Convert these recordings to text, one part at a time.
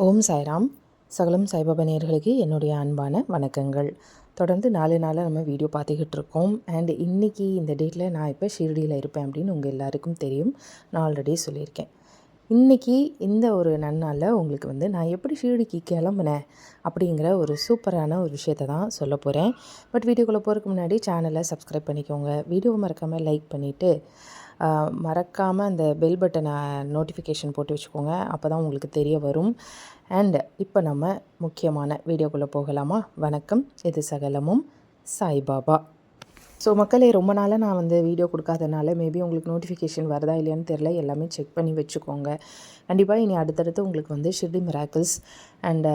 ஓம் சாய்ராம். சகலம் சாய்பாபா நேயர்களுக்கு என்னுடைய அன்பான வணக்கங்கள். தொடர்ந்து 4 நாளாக நம்ம வீடியோ பார்த்துக்கிட்டு இருக்கோம். அண்ட் இன்றைக்கி இந்த டேட்டில் நான் இப்போ ஷிரடியில் இருப்பேன் அப்படின்னு உங்கள் எல்லாருக்கும் தெரியும். நான் ஆல்ரெடி சொல்லியிருக்கேன். இன்றைக்கி இந்த ஒரு நன்னாளில் உங்களுக்கு நான் எப்படி ஷிரடிக்கு கிளம்புனேன் அப்படிங்கிற ஒரு சூப்பரான ஒரு விஷயத்தை தான் சொல்ல போகிறேன். பட் வீடியோக்குள்ளே போகிறதுக்கு முன்னாடி சேனலை சப்ஸ்கிரைப் பண்ணிக்கோங்க. வீடியோவை மறக்காமல் லைக் பண்ணிவிட்டு மறக்காமல் அந்த பெல் பட்டனை நோட்டிஃபிகேஷன் போட்டு வச்சுக்கோங்க. அப்போ தான் உங்களுக்கு தெரிய வரும். அண்ட் இப்போ நம்ம முக்கியமான வீடியோக்குள்ளே போகலாமா? வணக்கம், இது சகலமும் சாய்பாபா. ஸோ மக்களே, ரொம்ப நாளாக நான் வீடியோ கொடுக்காதனால மேபி உங்களுக்கு நோட்டிஃபிகேஷன் வருதா இல்லையான்னு தெரில. எல்லாமே செக் பண்ணி வச்சுக்கோங்க. கண்டிப்பாக இனி அடுத்தடுத்து உங்களுக்கு ஷிரடி மிராக்கிள்ஸ் அண்டு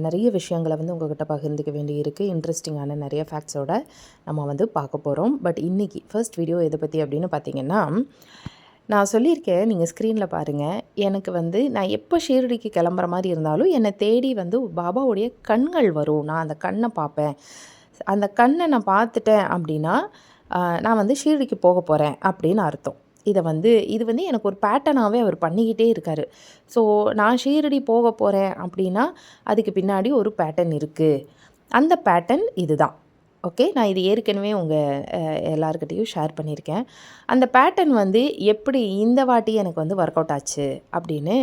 நிறைய விஷயங்களை உங்கள்கிட்ட பகிர்ந்துக்க வேண்டி இருக்குது. இன்ட்ரெஸ்டிங்கான நிறைய ஃபேக்ட்ஸோட நம்ம பார்க்க போகிறோம். பட் இன்றைக்கி ஃபர்ஸ்ட் வீடியோ எதை பற்றி அப்படின்னு பார்த்தீங்கன்னா, நான் சொல்லியிருக்கேன், நீங்கள் ஸ்க்ரீனில் பாருங்கள். எனக்கு நான் எப்போ ஷிரடிக்கு கிளம்புற மாதிரி இருந்தாலும் என்னை தேடி பாபாவுடைய கண்கள் வரும். நான் அந்த கண்ணை பார்ப்பேன். அந்த கண்ணை நான் பார்த்துட்டேன் அப்படின்னா நான் ஷிரடிக்கு போக போகிறேன் அப்படின்னு அர்த்தம். இது எனக்கு ஒரு பேட்டர்னாகவே அவர் பண்ணிக்கிட்டே இருக்கார். ஸோ நான் ஷிரடி போக போகிறேன் அப்படின்னா அதுக்கு பின்னாடி ஒரு பேட்டர்ன் இருக்குது. அந்த பேட்டர்ன் இதுதான். ஓகே, நான் இது ஏற்கனவே எல்லாருக்கிட்டையும் ஷேர் பண்ணியிருக்கேன். அந்த பேட்டர்ன் எப்படி இந்த வாட்டி எனக்கு ஒர்க் அவுட் ஆச்சு அப்படின்னு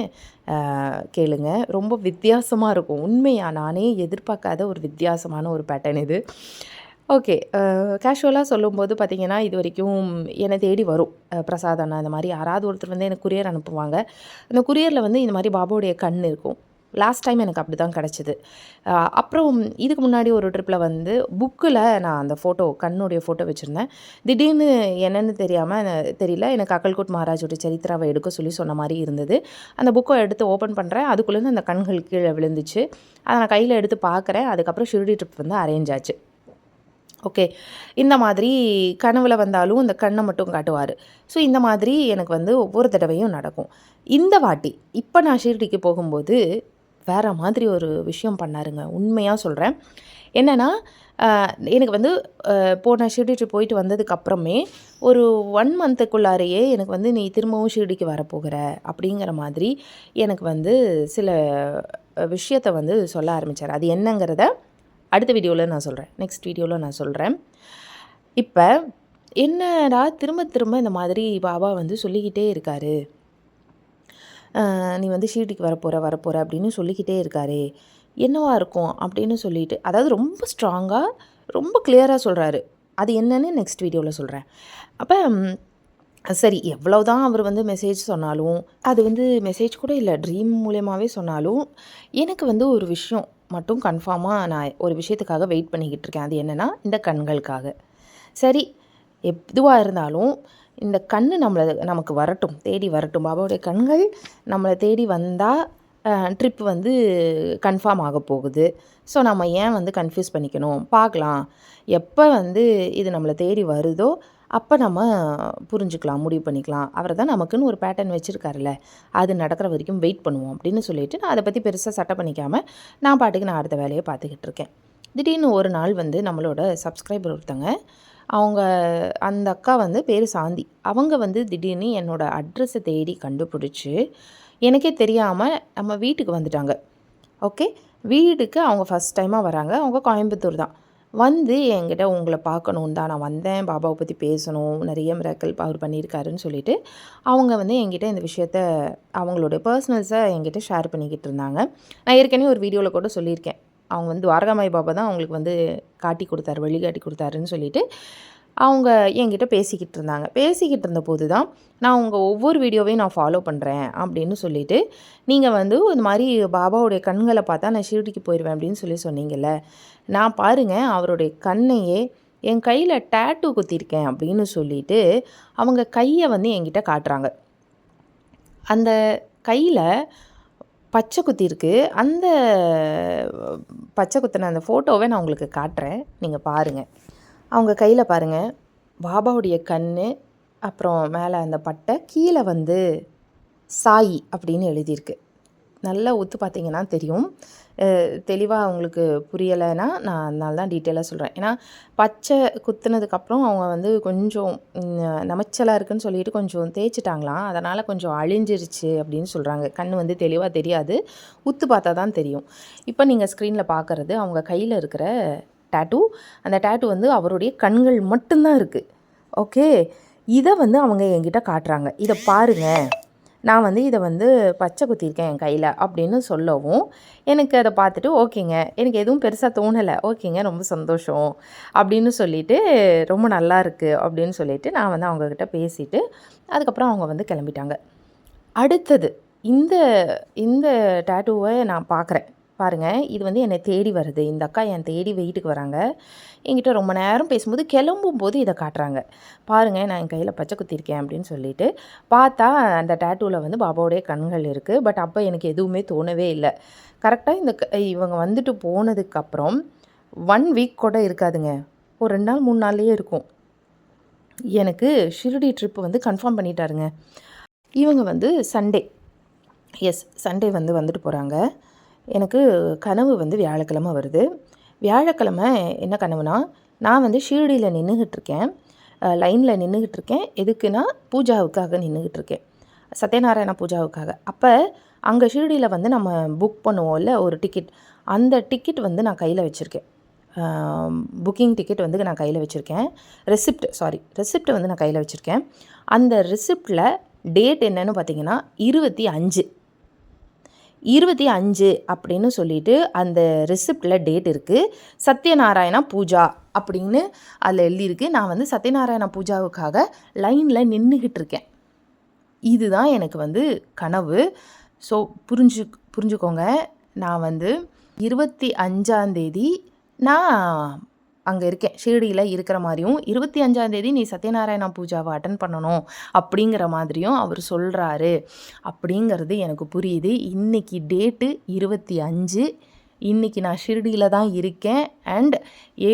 கேளுங்க. ரொம்ப வித்தியாசமாக இருக்கும். உண்மையாக நானே எதிர்பார்க்காத ஒரு வித்தியாசமான ஒரு பேட்டர்ன் இது. ஓகே, கேஷுவலாக சொல்லும்போது பார்த்திங்கன்னா, இது வரைக்கும் என்னை தேடி வரும் பிரசாதனா இந்த மாதிரி யாராவது ஒருத்தர் எனக்கு குரியர் அனுப்புவாங்க. அந்த குரியரில் இந்த மாதிரி பாபாவுடைய கண் இருக்கும். லாஸ்ட் டைம் எனக்கு அப்படி தான் கிடச்சிது. அப்புறம் இதுக்கு முன்னாடி ஒரு ட்ரிப்பில் புக்கில் நான் அந்த கண்ணுடைய ஃபோட்டோ வச்சுருந்தேன். திடீர்னு என்னென்னு தெரியல, எனக்கு அக்கல்கோட் மகாராஜோட சரித்திராவை எடுக்க சொன்ன மாதிரி இருந்தது. அந்த புக்கை எடுத்து ஓப்பன் பண்ணுறேன். அதுக்குள்ளேருந்து அந்த கண்கள் கீழே விழுந்துச்சு. அதை நான் கையில் எடுத்து பார்க்குறேன். அதுக்கப்புறம் ஷிரடி ட்ரிப் அரேஞ்ச் ஆச்சு. ஓகே, இந்த மாதிரி கனவில் வந்தாலும் இந்த கண்ணை மட்டும் காட்டுவார். ஸோ இந்த மாதிரி எனக்கு ஒவ்வொரு தடவையும் நடக்கும். இந்த வாட்டி இப்போ நான் ஷிரடிக்கு போகும்போது வேறு மாதிரி ஒரு விஷயம் பண்ணாருங்க. உண்மையாக சொல்கிறேன். என்னென்னா, எனக்கு போன ஷிரடி ட்ரிப் போயிட்டு வந்ததுக்கப்புறமே ஒரு 1 மந்த்துக்குள்ளாரையே எனக்கு நீ திரும்பவும் ஷிரடிக்கு வரப்போகிற அப்படிங்கிற மாதிரி எனக்கு சில விஷயத்தை சொல்ல ஆரம்பித்தார். அது என்னங்கிறத அடுத்த வீடியோவில் நான் சொல்கிறேன். நெக்ஸ்ட் வீடியோவில் நான் சொல்கிறேன். இப்போ என்னடா திரும்ப திரும்ப இந்த மாதிரி பாபா சொல்லிக்கிட்டே இருக்கார். நீ ஷிரடிக்கு வரப்போகிற அப்படின்னு சொல்லிக்கிட்டே இருக்காரே, என்னவா இருக்கும் அப்படின்னு சொல்லிட்டு, அதாவது ரொம்ப ஸ்ட்ராங்காக ரொம்ப கிளியராக சொல்கிறாரு. அது என்னன்னு நெக்ஸ்ட் வீடியோவில் சொல்கிறேன். அப்போ சரி, எவ்வளோ தான் அவர் மெசேஜ் சொன்னாலும், அது மெசேஜ் கூட இல்லை, ட்ரீம் மூலியமாகவே சொன்னாலும், எனக்கு ஒரு விஷயம் மட்டும் கன்ஃபார்மாக நான் ஒரு விஷயத்துக்காக வெயிட் பண்ணிக்கிட்டு இருக்கேன். அது என்னென்னா, இந்த கண்களுக்காக. சரி, எதுவாக இருந்தாலும் இந்த கண் நமக்கு வரட்டும், தேடி வரட்டும். பாபாவுடைய கண்கள் நம்மளை தேடி வந்தால் ட்ரிப் கன்ஃபார்ம் ஆக போகுது. ஸோ நம்ம ஏன் கன்ஃபியூஸ் பண்ணிக்கணும்? பார்க்கலாம். எப்போ இது நம்மளை தேடி வருதோ அப்போ நம்ம புரிஞ்சுக்கலாம், முடிவு பண்ணிக்கலாம். அவர் தான் நமக்குன்னு ஒரு பேட்டர்ன் வச்சுருக்காருல்ல, அது நடக்கிற வரைக்கும் வெயிட் பண்ணுவோம் அப்படின்னு சொல்லிவிட்டு நான் அதை பற்றி பெருசாக சட்டை பண்ணிக்காமல் நான் பாட்டுக்கு நான் அடுத்த வேலையை பார்த்துக்கிட்டு இருக்கேன். திடீர்னு ஒரு நாள் நம்மளோட சப்ஸ்கிரைபர் ஒருத்தங்க, அந்த அக்கா பேர் சாந்தி. அவங்க திடீர்னு என்னோடய அட்ரஸை தேடி கண்டுபிடிச்சி எனக்கே தெரியாமல் நம்ம வீட்டுக்கு வந்துட்டாங்க. ஓகே, வீட்டுக்கு அவங்க ஃபஸ்ட் டைமாக வராங்க. அவங்க கோயம்புத்தூர் தான். என்கிட்ட உங்களை பார்க்கணுன்னு தான் நான் வந்தேன், பாபாவை பற்றி பேசணும், நிறைய மிராக்கிள் அவர் பண்ணியிருக்காருன்னு சொல்லிவிட்டு அவங்க என்கிட்ட இந்த விஷயத்த அவங்களோட பர்சனல்ஸை என்கிட்ட ஷேர் பண்ணிக்கிட்டு இருந்தாங்க. நான் ஏற்கனவே ஒரு வீடியோவில் கூட சொல்லியிருக்கேன். அவங்க துவாரகாமாய் பாபா தான் அவங்களுக்கு காட்டி கொடுத்தாரு, வழிகாட்டி கொடுத்தாருன்னு சொல்லிவிட்டு அவங்க என்கிட்ட பேசிக்கிட்டு இருந்தாங்க. பேசிக்கிட்டு இருந்தபோது தான் நான் உங்கள் ஒவ்வொரு வீடியோவையும் நான் ஃபாலோ பண்ணுறேன் அப்படின்னு சொல்லிவிட்டு, நீங்கள் இந்த மாதிரி பாபாவுடைய கண்களை பார்த்தா நான் ஷிரடிக்கு போயிடுவேன் அப்படின்னு சொன்னீங்கல்ல, நான் பாருங்கள் அவருடைய கண்ணையே என் கையில் டேட்டூ குத்திருக்கேன் அப்படின்னு சொல்லிவிட்டு அவங்க கையை என்கிட்ட காட்டுறாங்க. அந்த கையில் பச்சை குத்திருக்கு. அந்த பச்சை குத்தின அந்த ஃபோட்டோவை நான் உங்களுக்கு காட்டுறேன், நீங்கள் பாருங்கள். அவங்க கையில் பாருங்கள், பாபாவுடைய கண், அப்புறம் மேலே அந்த பட்டை, கீழே சாயி அப்படின்னு எழுதியிருக்கு. நல்லா ஒத்து பார்த்தீங்கன்னா தெரியும். தெளிவாக உங்களுக்கு புரியலைன்னா நான் அதனால தான் டீட்டெயிலாக சொல்கிறேன். ஏன்னா பச்சை குத்துனதுக்கப்புறம் அவங்க வந்து கொஞ்சம் நமைச்சலாக இருக்குன்னு சொல்லிட்டு கொஞ்சம் தேய்ச்சிட்டாங்களாம். அதனால் கொஞ்சம் அழிஞ்சிருச்சு அப்படின்னு சொல்கிறாங்க. கண் வந்து தெளிவாக தெரியாது, உத்து பார்த்தா தான் தெரியும். இப்போ நீங்கள் ஸ்க்ரீனில் பார்க்குறது அவங்க கையில் இருக்கிற டேட்டூ. அந்த டேட்டூ வந்து அவருடைய கண்கள் மட்டும்தான் இருக்குது. ஓகே, இதை வந்து அவங்க என்கிட்ட காட்டுறாங்க. இதை பாருங்கள், நான் வந்து இதை வந்து பச்சை குத்திருக்கேன் என் கையில் அப்படின்னு சொல்லவும், எனக்கு அதை பார்த்துட்டு ஓகேங்க, எனக்கு எதுவும் பெருசாக தோணலை, ஓகேங்க ரொம்ப சந்தோஷம் அப்படின்னு சொல்லிவிட்டு, ரொம்ப நல்லா இருக்குது அப்படின்னு சொல்லிவிட்டு நான் வந்து அவங்கக்கிட்ட பேசிவிட்டு அதுக்கப்புறம் அவங்க வந்து கிளம்பிட்டாங்க. அடுத்தது இந்த இந்த டேட்டூவை நான் பார்க்குறேன். பாருங்கள், இது வந்து என்னை தேடி வருது. இந்த அக்கா என் தேடி வீட்டுக்கு வராங்க. என்கிட்ட ரொம்ப நேரம் பேசும்போது கிளம்பும்போது இதை காட்டுறாங்க. பாருங்கள், நான் என் கையில் பச்சை குத்திருக்கேன் அப்படின்னு சொல்லிட்டு பார்த்தா அந்த டேட்டூவில் வந்து பாபாவுடைய கண்கள் இருக்குது. பட் அப்போ எனக்கு எதுவுமே தோணவே இல்லை. கரெக்டாக இவங்க வந்துட்டு போனதுக்கப்புறம் 1 வீக் கூட இருக்காதுங்க. ஒரு 2 நாள் 3 நாள்லேயே இருக்கும். எனக்கு ஷிரடி ட்ரிப்பு வந்து கன்ஃபார்ம் பண்ணிட்டாருங்க. இவங்க வந்து சண்டே வந்துட்டு போகிறாங்க. எனக்கு கனவு வந்து வியாழக்கிழமை வருது. வியாழக்கிழமை என்ன கனவுனா, நான் வந்து ஷீரடியில் நின்றுக்கிட்டுருக்கேன், லைனில் நின்றுக்கிட்டுருக்கேன். எதுக்குன்னா பூஜாவுக்காக நின்றுக்கிட்டுருக்கேன், சத்யநாராயண பூஜாவுக்காக. அப்போ அங்கே ஷீரடியில் வந்து நம்ம புக் பண்ணுவோம்ல ஒரு டிக்கெட், அந்த டிக்கெட் வந்து நான் கையில் வச்சுருக்கேன். புக்கிங் டிக்கெட் வந்து நான் கையில் வச்சுருக்கேன். ரெசிப்ட் வந்து நான் கையில் வச்சுருக்கேன். அந்த ரெசிப்டில் டேட் என்னன்னு பார்த்தீங்கன்னா 25 அப்படின்னு சொல்லிட்டு அந்த ரெசிப்டில் டேட் இருக்குது. சத்யநாராயணா பூஜா அப்படின்னு அதில் எழுதியிருக்கு. நான் வந்து சத்யநாராயண பூஜாவுக்காக லைனில் நின்றுக்கிட்டு இருக்கேன். இதுதான் எனக்கு வந்து கனவு. ஸோ புரிஞ்சுக்கோங்க, நான் வந்து 25 நான் அங்கே இருக்கேன், ஷீரடியில் இருக்கிற மாதிரியும், 25 நீ சத்யநாராயணா பூஜாவை அட்டன் பண்ணணும் அப்படிங்கிற மாதிரியும் அவர் சொல்கிறாரு அப்படிங்கிறது எனக்கு புரியுது. இன்றைக்கி டேட்டு 25. இன்றைக்கி நான் ஷிரடியில் தான் இருக்கேன். அண்ட்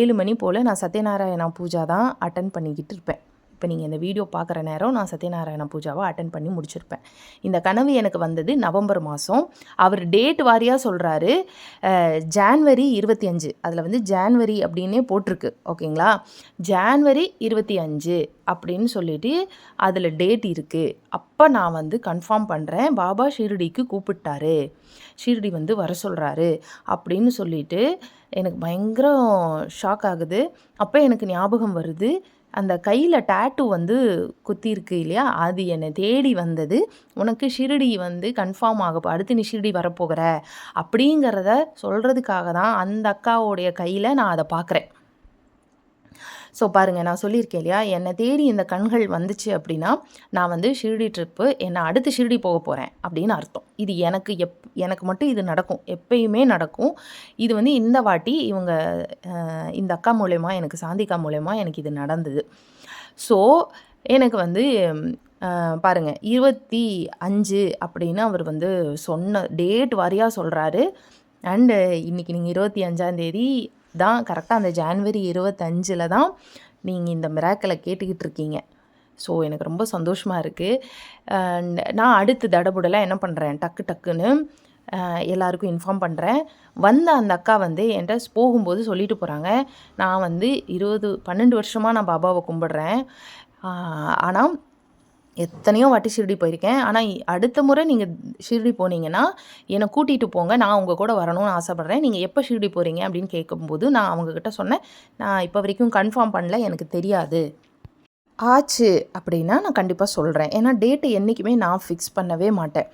7 மணி போல் நான் சத்யநாராயணா பூஜா தான் அட்டன் பண்ணிக்கிட்டு இருப்பேன். இப்போ நீங்கள் இந்த வீடியோ பார்க்குற நேரம் நான் சத்யநாராயண பூஜாவை அட்டன் பண்ணி முடிச்சிருப்பேன். இந்த கனவு எனக்கு வந்தது நவம்பர் மாதம். அவர் டேட் வாரியாக சொல்கிறாரு. ஜான்வரி 25, அதில் வந்து ஜான்வரி அப்படின்னே போட்டிருக்கு. ஓகேங்களா, ஜான்வரி 25 அப்படின்னு சொல்லிட்டு அதில் டேட் இருக்குது. அப்போ நான் வந்து கன்ஃபார்ம் பண்ணுறேன், பாபா ஷீரடிக்கு கூப்பிட்டாரு, ஷீரடி வந்து வர சொல்கிறாரு அப்படின்னு சொல்லிட்டு எனக்கு பயங்கர ஷாக் ஆகுது. அப்போ எனக்கு ஞாபகம் வருது, அந்த கையில் டேட்டூ வந்து குத்திருக்கு இல்லையா, அது என்னை தேடி வந்தது. உனக்கு ஷிரடி வந்து கன்ஃபார்ம் அடுத்து நீ ஷிரடி வரப்போகிற அப்படிங்கிறத சொல்கிறதுக்காக தான் அந்த அக்காவோடைய கையில் நான் அதை பார்க்குறேன். ஸோ பாருங்கள், நான் சொல்லியிருக்கேன் இல்லையா, என்னை தேடி இந்த கண்கள் வந்துச்சு அப்படின்னா நான் வந்து ஷிரடி ட்ரிப்பு, என்னை அடுத்து ஷிரடி போக போகிறேன் அப்படின்னு அர்த்தம். இது எனக்கு மட்டும் இது நடக்கும், எப்பயுமே நடக்கும். இது வந்து இந்த வாட்டி இந்த அக்கா மூலயமா, எனக்கு சாந்திகா மூலயமா எனக்கு இது நடந்தது. ஸோ எனக்கு வந்து பாருங்கள், 25 அப்படின்னு அவர் வந்து சொன்ன டேட் வாரியாக சொல்கிறாரு. அண்டு இன்றைக்கி நீங்கள் 25 தான் கரெக்டாக அந்த ஜான்வரி 25 தான் நீங்கள் இந்த மிராக்கிளை கேட்டுக்கிட்டு இருக்கீங்க. ஸோ எனக்கு ரொம்ப சந்தோஷமாக இருக்குது. நான் அடுத்து தடபுடலாக என்ன பண்ணுறேன், டக்குன்னு எல்லாருக்கும் இன்ஃபார்ம் பண்ணுறேன். அந்த அக்கா வந்து என்கிட்ட போகும்போது சொல்லிட்டு போகிறாங்க, நான் வந்து 12 வருஷமாக நான் பாபாவை கும்பிட்றேன், ஆனால் எத்தனையோ வாட்டி ஷிரடி போயிருக்கேன், ஆனால் அடுத்த முறை நீங்கள் ஷிரடி போனீங்கன்னா என்னை கூட்டிகிட்டு போங்க, நான் உங்கள் கூட வரணும்னு ஆசைப்பட்றேன். நீங்கள் எப்போ ஷிரடி போகிறீங்க அப்படின்னு கேட்கும்போது நான் அவங்கக்கிட்ட சொன்னேன், நான் இப்போ வரைக்கும் கன்ஃபார்ம் பண்ணல, எனக்கு தெரியாது. ஆச்சு அப்படின்னா நான் கண்டிப்பாக சொல்கிறேன். ஏன்னா டேட்டு என்றைக்குமே நான் ஃபிக்ஸ் பண்ணவே மாட்டேன்.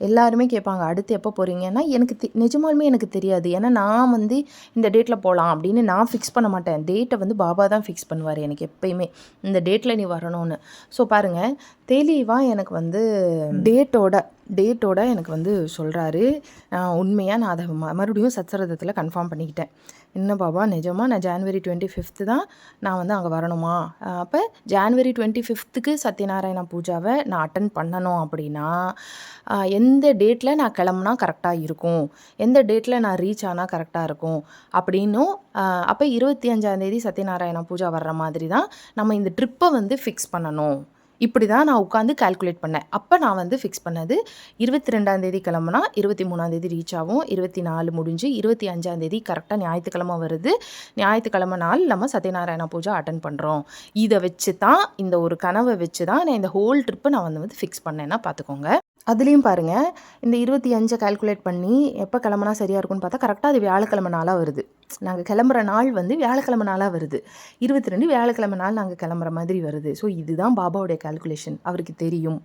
எல்லாருமே கேட்பாங்க அடுத்து எப்போ போகிறீங்கன்னா, எனக்கு நிஜமாலுமே எனக்கு தெரியாது. ஏன்னா நான் வந்து இந்த டேட்டில் போகலாம் அப்படின்னு நான் ஃபிக்ஸ் பண்ண மாட்டேன். டேட்டை வந்து பாபா தான் ஃபிக்ஸ் பண்ணுவார் எனக்கு எப்பயுமே, இந்த டேட்டில் நீ வரணும்னு. ஸோ பாருங்கள், தெளிவாக எனக்கு வந்து டேட்டோட எனக்கு வந்து சொல்கிறாரு. உண்மையாக நான் அதை மறுபடியும் சத்சரதத்தில் கன்ஃபார்ம் பண்ணிக்கிட்டேன். என்ன பாபா, நிஜமாக நான் ஜான்வரி 25 தான் நான் வந்து அங்கே வரணுமா? அப்போ ஜான்வரி 25க்கு சத்யநாராயண பூஜாவை நான் அட்டன் பண்ணணும் அப்படின்னா எந்த டேட்டில் நான் கிளம்புனா கரெக்டாக இருக்கும், எந்த டேட்டில் நான் ரீச் ஆனால் கரெக்டாக இருக்கும் அப்படின்னும், அப்போ 25 சத்யநாராயண பூஜா வர்ற மாதிரி தான் நம்ம இந்த ட்ரிப்பை வந்து ஃபிக்ஸ் பண்ணணும். இப்படி தான் நான் உட்காந்து கால்குலேட் பண்ணேன். அப்போ நான் வந்து ஃபிக்ஸ் பண்ணது 22ஆந்தேதி கிளம்புனா 23ஆந்தேதி ரீச் ஆகும். 24 முடிஞ்சு 25ஆந்தேதி கரெக்டாக ஞாயிற்றுக்கிழமை வருது. ஞாயிற்றுக்கிழமை நாள் நம்ம சத்யநாராயணா பூஜை அட்டன் பண்ணுறோம். இதை வச்சு தான், இந்த ஒரு கனவை வச்சு தான் நான் இந்த ஹோல் ட்ரிப்பு நான் வந்து ஃபிக்ஸ் பண்ணேன்னா பார்த்துக்கோங்க. அதுலேயும் பாருங்கள், இந்த 25 கால்குலேட் பண்ணி எப்போ கிளம்புனா சரியாக இருக்கும்னு பார்த்தா கரெக்டாக அது வியாழக்கிழமை நாளாக வருது. நாங்கள் கிளம்புற நாள் வந்து வியாழக்கிழமை நாளாக வருது. 22 வியாழக்கிழமை நாள் நாங்கள் கிளம்புற மாதிரி வருது. ஸோ இதுதான் பாபாவுடைய கால்குலேஷன். அவருக்கு தெரியும்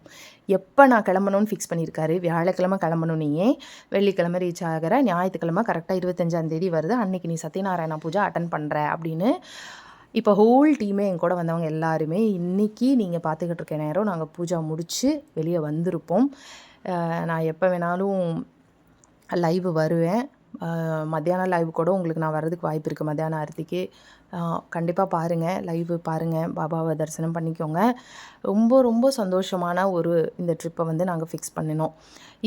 எப்போ நான் கிளம்பணும்னு ஃபிக்ஸ் பண்ணியிருக்காரு. வியாழக்கிழமை கிளம்பணுன்னே வெள்ளிக்கிழமை ரீச் ஆகிற, ஞாயிற்றுக்கிழமை கரெக்டாக 25ஆந்தேதி வருது, அன்றைக்கி நீ சத்யநாராயணா பூஜை அட்டன் பண்ணுற அப்படின்னு. இப்போ ஹோல் டீமே என் கூட வந்தவங்க எல்லாருமே இன்றைக்கி நீங்கள் பார்த்துக்கிட்டு இருக்க நேரம் நாங்கள் பூஜா முடித்து வெளியே வந்திருப்போம். நான் எப்போ வேணாலும் லைவ் வருவேன். மத்தியானம் லைவ் கூட உங்களுக்கு நான் வர்றதுக்கு வாய்ப்பு இருக்குது. மத்தியானம் ஆரத்திக்கு கண்டிப்பாக பாருங்கள், லைவ் பாருங்கள், பாபாவை தரிசனம் பண்ணிக்கோங்க. ரொம்ப ரொம்ப சந்தோஷமான ஒரு இந்த ட்ரிப்பை வந்து நாங்கள் ஃபிக்ஸ் பண்ணினோம்.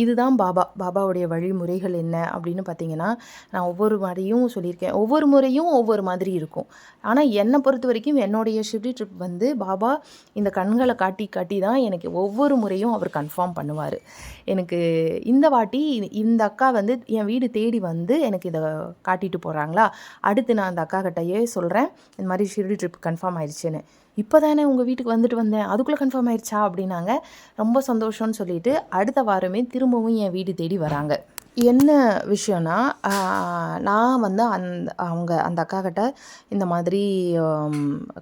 இதுதான் பாபாவுடைய வழிமுறைகள் என்ன அப்படின்னு பார்த்தீங்கன்னா, நான் ஒவ்வொரு முறையும் சொல்லியிருக்கேன், ஒவ்வொரு முறையும் ஒவ்வொரு மாதிரி இருக்கும். ஆனால் என்னை பொறுத்த வரைக்கும் என்னுடைய ஷிர்டி ட்ரிப் வந்து பாபா இந்த கண்களை காட்டி காட்டி தான் எனக்கு ஒவ்வொரு முறையும் அவர் கன்ஃபார்ம் பண்ணுவார். எனக்கு இந்த வாட்டி இந்த அக்கா வந்து என் வீடு தேடி வந்து எனக்கு இதை காட்டிட்டு போகிறாங்களா, அடுத்து நான் அந்த அக்கா கிட்டையே சொல்கிறேன், இந்த மாதிரி ஷிர்டி ட்ரிப் கன்ஃபார்ம் ஆயிடுச்சுன்னு. இப்போ தானே உங்கள் வீட்டுக்கு வந்துட்டு வந்தேன், அதுக்குள்ளே கன்ஃபார்ம் ஆயிடுச்சா அப்படின்னாங்க. ரொம்ப சந்தோஷம்னு சொல்லிட்டு அடுத்த வாரமே திரும்பவும் என் வீடு தேடி வராங்க. என்ன விஷயம்னா, நான் வந்து அந்த அக்கா கிட்ட இந்த மாதிரி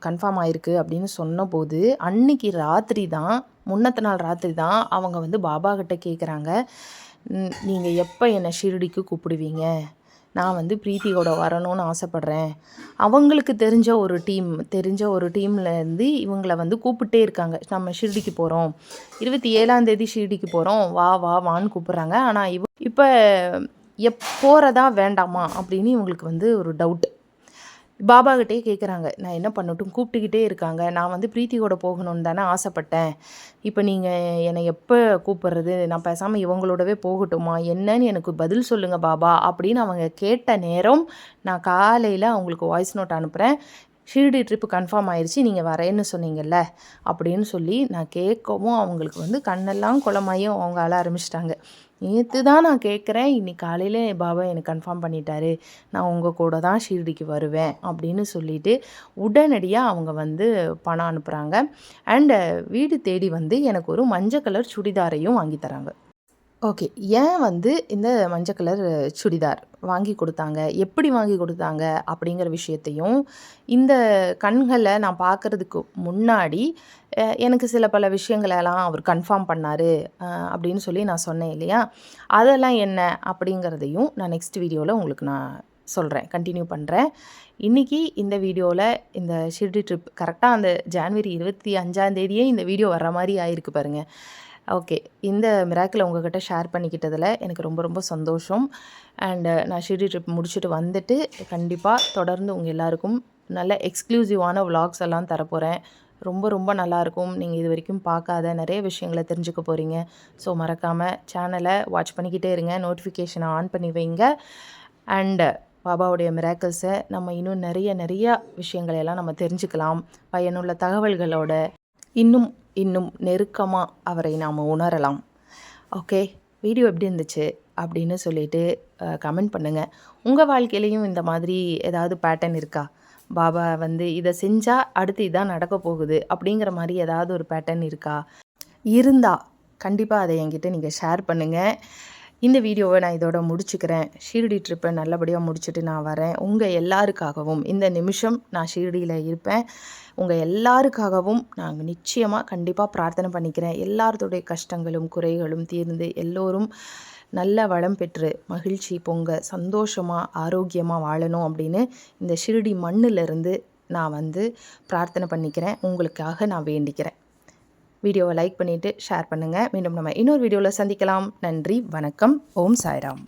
கன்ஃபார்ம் ஆயிருக்கு அப்படின்னு சொன்னபோது அன்னைக்கு ராத்திரி தான், முன்னத்த நாள் ராத்திரி தான் அவங்க வந்து பாபா கிட்ட கேட்குறாங்க, நீங்கள் எப்போ என்னை ஷிர்டிக்கு கூப்பிடுவீங்க, நான் வந்து பிரீத்தியோட வரணும்னு ஆசைப்பட்றேன். அவங்களுக்கு தெரிஞ்ச ஒரு டீம்லேருந்து இவங்களை வந்து கூப்பிட்டே இருக்காங்க. நம்ம ஷிர்டிக்கு போகிறோம், 27ஆந்தேதி ஷிர்டிக்கு போகிறோம், வான்னு கூப்பிட்றாங்க. ஆனால் இப்போ போகிறதா வேண்டாமா அப்படின்னு இவங்களுக்கு வந்து ஒரு டவுட். பாபாகிட்டே கேட்குறாங்க, நான் என்ன பண்ணட்டும், கூப்பிட்டுக்கிட்டே இருக்காங்க, நான் வந்து பிரீத்தியோட போகணுன்னு தானே ஆசைப்பட்டேன், இப்போ நீங்கள் என்னை எப்போ கூப்பிட்றது, நான் பேசாமல் இவங்களோடவே போகட்டுமா, என்னன்னு எனக்கு பதில் சொல்லுங்கள் பாபா அப்படின்னு அவங்க கேட்ட நேரம் நான் காலையில் அவங்களுக்கு வாய்ஸ் நோட் அனுப்புகிறேன். ஷிர்டி ட்ரிப்பு கன்ஃபார்ம் ஆயிடுச்சு, நீங்கள் வரேன்னு சொன்னீங்கல்ல அப்படின்னு சொல்லி நான் கேட்கவும் அவங்களுக்கு வந்து கண்ணெல்லாம் குளமாயும் அவங்க அழ ஆரம்பிச்சிட்டாங்க. நேற்று தான் நான் கேட்குறேன், இன்னைக்கு காலையில் பாபா எனக்கு கன்ஃபார்ம் பண்ணிட்டாரு, நான் உங்கள் கூட தான் ஷிர்டிக்கு வருவேன் அப்படின்னு சொல்லிவிட்டு உடனடியாக அவங்க வந்து பணம் அனுப்புகிறாங்க. அண்டு வீடு தேடி வந்து எனக்கு ஒரு மஞ்சள் கலர் சுடிதாரையும் வாங்கி தராங்க. ஓகே, ஏன் வந்து இந்த மஞ்சள் கலர் சுடிதார் வாங்கி கொடுத்தாங்க, எப்படி வாங்கி கொடுத்தாங்க அப்படிங்கிற விஷயத்தையும், இந்த கண்களை நான் பார்க்குறதுக்கு முன்னாடி எனக்கு சில பல விஷயங்களெல்லாம் அவர் கன்ஃபார்ம் பண்ணார் அப்படின்னு சொல்லி நான் சொன்னேன் இல்லையா, அதெல்லாம் என்ன அப்படிங்கிறதையும் நான் நெக்ஸ்ட் வீடியோவில் உங்களுக்கு நான் சொல்கிறேன், கண்டினியூ பண்ணுறேன். இன்றைக்கி இந்த வீடியோவில் இந்த ஷிர்டி ட்ரிப் கரெக்டாக அந்த ஜான்வரி 25ஆந்தேதியே இந்த வீடியோ வர்ற மாதிரி ஆயிருக்கு பாருங்கள். ஓகே, இந்த மிராக்கிளை உங்கள்கிட்ட ஷேர் பண்ணிக்கிட்டதில் எனக்கு ரொம்ப ரொம்ப சந்தோஷம். அண்டு நான் ஷிர்டி ட்ரிப் முடிச்சுட்டு வந்துட்டு கண்டிப்பாக தொடர்ந்து உங்கள் எல்லாருக்கும் நல்ல எக்ஸ்க்ளூசிவான விலாக்ஸ் எல்லாம் தரப்போகிறேன். ரொம்ப ரொம்ப நல்லாயிருக்கும். நீங்கள் இது வரைக்கும் பார்க்காத நிறைய விஷயங்களை தெரிஞ்சுக்க போகிறீங்க. ஸோ மறக்காமல் சேனலை வாட்ச் பண்ணிக்கிட்டே இருங்க, நோட்டிஃபிகேஷனை ஆன் பண்ணி வைங்க. அண்டு பாபாவுடைய மிராக்கிள்ஸை நம்ம இன்னும் நிறைய விஷயங்களெல்லாம் நம்ம தெரிஞ்சுக்கலாம். பயனுள்ள தகவல்களோட இன்னும் நெருக்கமாக அவரை நாம் உணரலாம். ஓகே, வீடியோ எப்படி இருந்துச்சு அப்படின்னு சொல்லிவிட்டு கமெண்ட் பண்ணுங்கள். உங்கள் வாழ்க்கையிலையும் இந்த மாதிரி ஏதாவது பேட்டர்ன் இருக்கா, பாபா வந்து இதை செஞ்சால் அடுத்து இதான் நடக்க போகுது அப்படிங்கிற மாதிரி ஏதாவது ஒரு பேட்டர்ன் இருக்கா? இருந்தால் கண்டிப்பாக அதை என்கிட்ட நீங்கள் ஷேர் பண்ணுங்கள். இந்த வீடியோவை நான் இதோட முடிச்சுக்கிறேன். ஷிர்டி ட்ரிப்பை நல்லபடியாக முடிச்சுட்டு நான் வரேன். உங்கள் எல்லாருக்காகவும் இந்த நிமிஷம் நான் ஷிர்டியில் இருப்பேன். உங்கள் எல்லாருக்காகவும் நாங்கள் நிச்சயமாக கண்டிப்பாக பிரார்த்தனை பண்ணிக்கிறேன். எல்லாருடைய கஷ்டங்களும் குறைகளும் தீர்ந்து எல்லோரும் நல்ல வளம் பெற்று மகிழ்ச்சி பொங்க சந்தோஷமாக ஆரோக்கியமாக வாழணும் அப்படின்னு இந்த ஷிர்டி மண்ணிலிருந்து நான் வந்து பிரார்த்தனை பண்ணிக்கிறேன். உங்களுக்காக நான் வேண்டிக்கிறேன். வீடியோவை லைக் பண்ணிவிட்டு ஷேர் பண்ணுங்கள். மீண்டும் நம்ம இன்னொரு வீடியோவில் சந்திக்கலாம். நன்றி, வணக்கம். ஓம் சாய்ராம்.